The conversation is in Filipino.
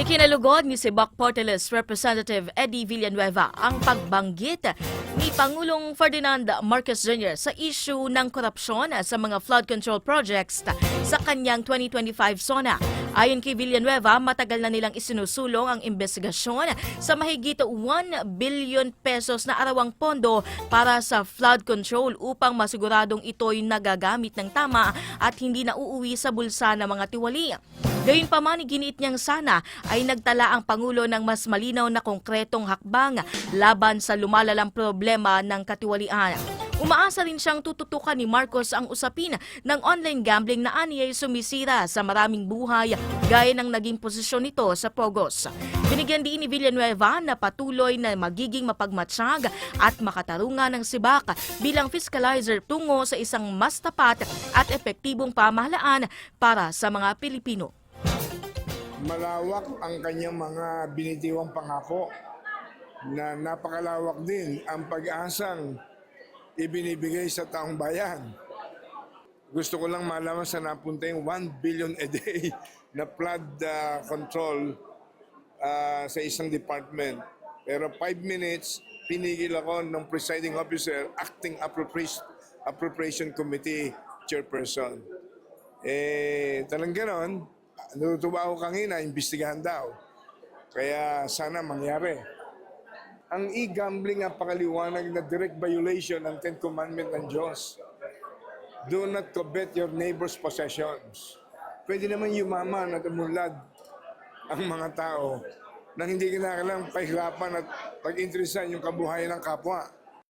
Ikinalugod ni si Bac Portales Representative Eddie Villanueva ang pagbanggit ni Pangulong Ferdinand Marcos Jr. sa issue ng korupsyon sa mga flood control projects sa kanyang 2025 SONA. Ayon kay Villanueva, matagal na nilang isinusulong ang investigasyon sa mahigit 1 billion pesos na arawang pondo para sa flood control upang masiguradong ito'y nagagamit ng tama at hindi na uuwi sa bulsa ng mga tiwali. Gayunpaman, giniit niyang sana ay nagtala ang Pangulo ng mas malinaw na konkretong hakbang laban sa lumalalang problema ng katiwalian. Umaasa rin siyang tututukan ni Marcos ang usapin ng online gambling na aniyay sumisira sa maraming buhay gaya ng naging posisyon nito sa Pogos. Binigyan din ni Villanueva na patuloy na magiging mapagmatsyag at makatarungan ng SIBAC bilang fiscalizer tungo sa isang mas tapat at epektibong pamahalaan para sa mga Pilipino. Malawak ang kanyang mga binitiwang pangako na napakalawak din ang pag-asang ibinibigay sa taong bayan. Gusto ko lang malaman sa napunta yung 1 billion a day na flood control sa isang department. Pero 5 minutes, pinigil ako ng presiding officer, acting appropriation committee chairperson. Talang ganon, natutuwa ako kanina, imbestigahan daw. Kaya sana mangyari. Ang e-gambling ang pakaliwanag na direct violation ng 10 Commandment ng Diyos. Do not covet your neighbor's possessions. Pwede naman yumaman at umunlad ang mga tao na hindi kinakailangang pahirapan at pag-interesan yung kabuhayan ng kapwa.